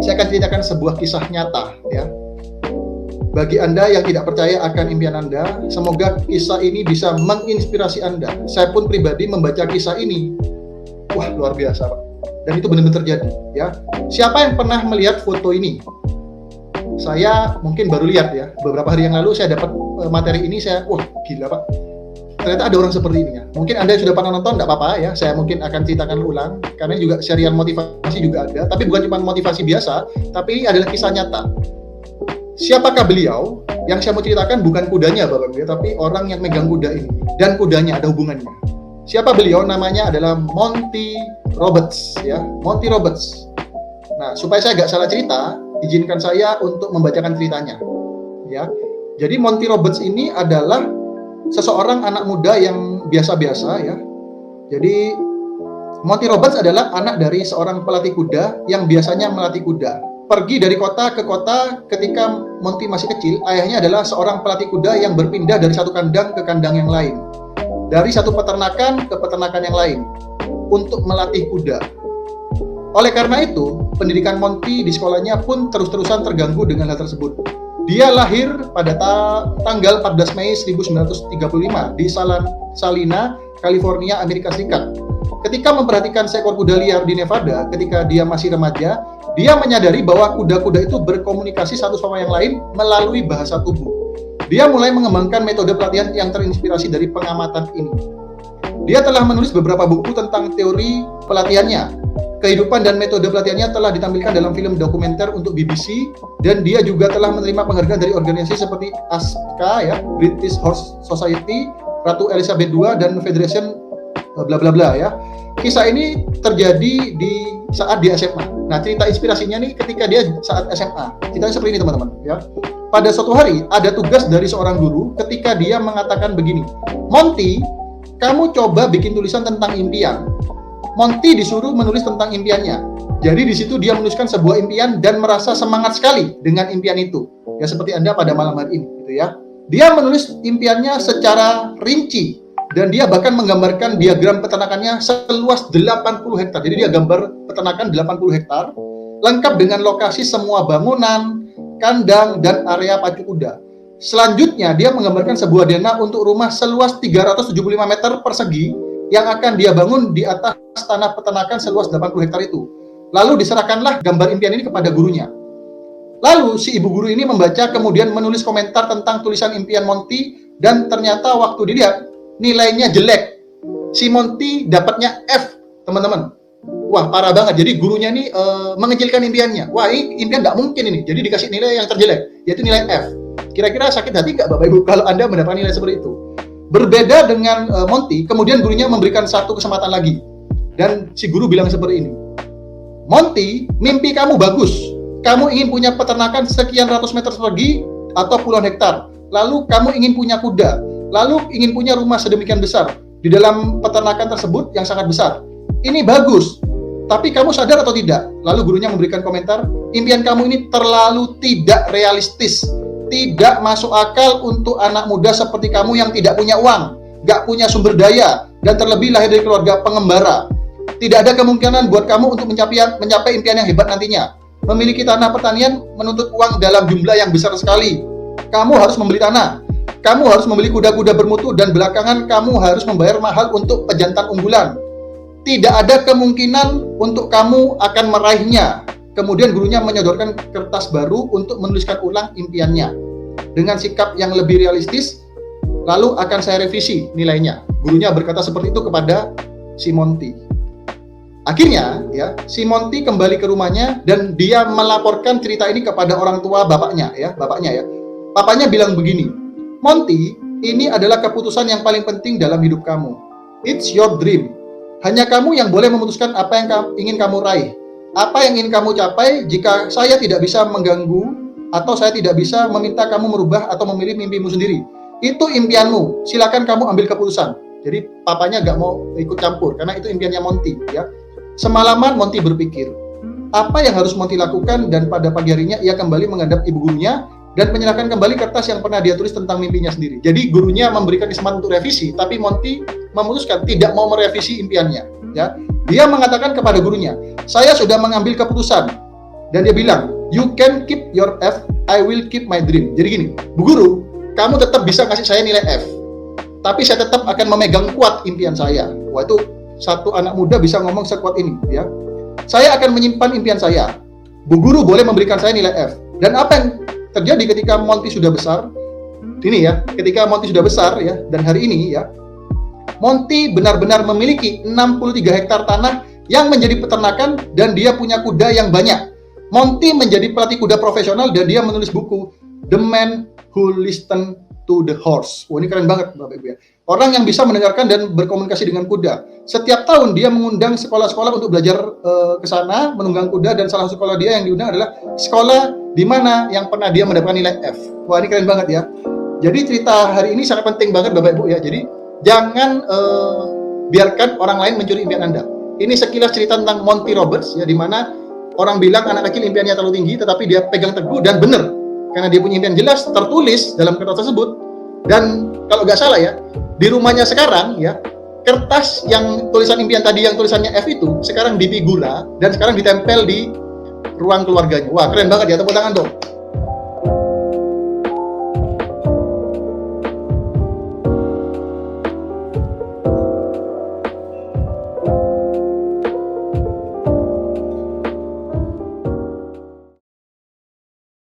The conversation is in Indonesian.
saya akan ceritakan sebuah kisah nyata ya. Bagi Anda yang tidak percaya akan impian Anda, semoga kisah ini bisa menginspirasi Anda. Saya pun pribadi membaca kisah ini, wah luar biasa Pak. Dan itu benar-benar terjadi ya. Siapa yang pernah melihat foto ini? Saya mungkin baru lihat ya, beberapa hari yang lalu saya dapat materi ini, wah gila Pak, ternyata ada orang seperti ini ya. Mungkin Anda yang sudah pernah nonton, tidak apa-apa ya, saya mungkin akan ceritakan ulang, karena juga serial motivasi juga ada, tapi bukan cuma motivasi biasa, tapi ini adalah kisah nyata. Siapakah beliau? Yang saya mau ceritakan bukan kudanya Bapak Ibu ya, tapi orang yang megang kuda ini, dan kudanya ada hubungannya. Siapa beliau? Namanya adalah Monty Roberts ya, Monty Roberts. Nah, supaya saya nggak salah cerita, izinkan saya untuk membacakan ceritanya ya. Jadi Monty Roberts ini adalah seseorang anak muda yang biasa-biasa ya. Jadi Monty Roberts adalah anak dari seorang pelatih kuda yang biasanya melatih kuda. Pergi dari kota ke kota ketika Monty masih kecil, ayahnya adalah seorang pelatih kuda yang berpindah dari satu kandang ke kandang yang lain. Dari satu peternakan ke peternakan yang lain untuk melatih kuda. Oleh karena itu, pendidikan Monty di sekolahnya pun terus-terusan terganggu dengan hal tersebut. Dia lahir pada tanggal 14 Mei 1935 di Salina, California, Amerika Serikat. Ketika memperhatikan seekor kuda liar di Nevada ketika dia masih remaja, dia menyadari bahwa kuda-kuda itu berkomunikasi satu sama yang lain melalui bahasa tubuh. Dia mulai mengembangkan metode pelatihan yang terinspirasi dari pengamatan ini. Dia telah menulis beberapa buku tentang teori pelatihannya. Kehidupan dan metode pelatihannya telah ditampilkan dalam film dokumenter untuk BBC, dan dia juga telah menerima penghargaan dari organisasi seperti ASCA ya, British Horse Society, Ratu Elizabeth II, dan Federation bla bla bla ya. Kisah ini terjadi saat di SMA. Nah, cerita inspirasinya nih ketika dia saat SMA. Ceritanya seperti ini teman-teman ya. Pada suatu hari ada tugas dari seorang guru ketika dia mengatakan begini, Monty, kamu coba bikin tulisan tentang impian. Monty disuruh menulis tentang impiannya. Jadi di situ dia menuliskan sebuah impian dan merasa semangat sekali dengan impian itu. Ya seperti Anda pada malam hari ini gitu ya. Dia menulis impiannya secara rinci dan dia bahkan menggambarkan diagram peternakannya seluas 80 hektar. Jadi dia gambar peternakan 80 hektar lengkap dengan lokasi semua bangunan, kandang, dan area pacu kuda. Selanjutnya dia menggambarkan sebuah denah untuk rumah seluas 375 meter persegi yang akan dia bangun di atas tanah peternakan seluas 80 hektar itu. Lalu diserahkanlah gambar impian ini kepada gurunya. Lalu si ibu guru ini membaca kemudian menulis komentar tentang tulisan impian Monty, dan ternyata waktu dilihat nilainya jelek. Si Monty dapatnya F, teman-teman. Wah, parah banget. Jadi gurunya ini mengecilkan impiannya. Wah, ini impian nggak mungkin ini. Jadi dikasih nilai yang terjelek, yaitu nilai F. Kira-kira sakit hati nggak Bapak Ibu kalau Anda mendapatkan nilai seperti itu? Berbeda dengan Monty, kemudian gurunya memberikan satu kesempatan lagi. Dan si guru bilang seperti ini, Monty, mimpi kamu bagus. Kamu ingin punya peternakan sekian ratus meter persegi atau puluhan hektar. Lalu kamu ingin punya kuda. Lalu ingin punya rumah sedemikian besar di dalam peternakan tersebut yang sangat besar. Ini bagus, tapi kamu sadar atau tidak? Lalu gurunya memberikan komentar, impian kamu ini terlalu tidak realistis. Tidak masuk akal untuk anak muda seperti kamu yang tidak punya uang, gak punya sumber daya, dan terlebih lahir dari keluarga pengembara. Tidak ada kemungkinan buat kamu untuk mencapai impian yang hebat nantinya. Memiliki tanah pertanian menuntut uang dalam jumlah yang besar sekali. Kamu harus membeli tanah, kamu harus membeli kuda-kuda bermutu, dan belakangan kamu harus membayar mahal untuk pejantan unggulan. Tidak ada kemungkinan untuk kamu akan meraihnya. Kemudian gurunya menyodorkan kertas baru untuk menuliskan ulang impiannya. Dengan sikap yang lebih realistis, lalu akan saya revisi nilainya. Gurunya berkata seperti itu kepada si Monty. Akhirnya, ya, si Monty kembali ke rumahnya dan dia melaporkan cerita ini kepada orang tua bapaknya. Papanya bilang begini, Monty, ini adalah keputusan yang paling penting dalam hidup kamu. It's your dream. Hanya kamu yang boleh memutuskan apa yang ingin kamu raih. Apa yang ingin kamu capai. Jika saya tidak bisa mengganggu atau saya tidak bisa meminta kamu merubah atau memilih mimpimu sendiri, itu impianmu, silakan kamu ambil keputusan. Jadi papanya gak mau ikut campur karena itu impiannya Monty ya. Semalaman Monty berpikir apa yang harus Monty lakukan, dan pada pagi harinya ia kembali menghadap ibu gurunya dan menyerahkan kembali kertas yang pernah dia tulis tentang mimpinya sendiri. Jadi gurunya memberikan kesempatan untuk revisi, tapi Monty memutuskan tidak mau merevisi impiannya ya. Dia mengatakan kepada gurunya, saya sudah mengambil keputusan Dan dia bilang, you can keep your F, I will keep my dream. Jadi gini, Bu Guru, kamu tetap bisa kasih saya nilai F, tapi saya tetap akan memegang kuat impian saya. Wah, itu satu anak muda bisa ngomong sekuat ini, ya. Saya akan menyimpan impian saya. Bu Guru boleh memberikan saya nilai F. Dan apa yang terjadi ketika Monty sudah besar? Ini ya, ketika Monty sudah besar ya, dan hari ini ya, Monty benar-benar memiliki 63 hektar tanah yang menjadi peternakan dan dia punya kuda yang banyak. Monty menjadi pelatih kuda profesional dan dia menulis buku The Man Who Listened to the Horse. Wah, ini keren banget Bapak Ibu ya. Orang yang bisa mendengarkan dan berkomunikasi dengan kuda. Setiap tahun dia mengundang sekolah-sekolah untuk belajar ke sana, menunggang kuda, dan salah satu sekolah dia yang diundang adalah sekolah di mana yang pernah dia mendapatkan nilai F. Wah, ini keren banget ya. Jadi cerita hari ini sangat penting banget Bapak Ibu ya. Jadi jangan biarkan orang lain mencuri impian Anda. Ini sekilas cerita tentang Monty Roberts ya, di mana orang bilang anak kecil impiannya terlalu tinggi, tetapi dia pegang teguh dan benar. Karena dia punya impian jelas, tertulis dalam kertas tersebut. Dan kalau nggak salah ya, di rumahnya sekarang ya, kertas yang tulisan impian tadi yang tulisannya F itu sekarang dipigula dan sekarang ditempel di ruang keluarganya. Wah, keren banget ya, tepuk tangan dong.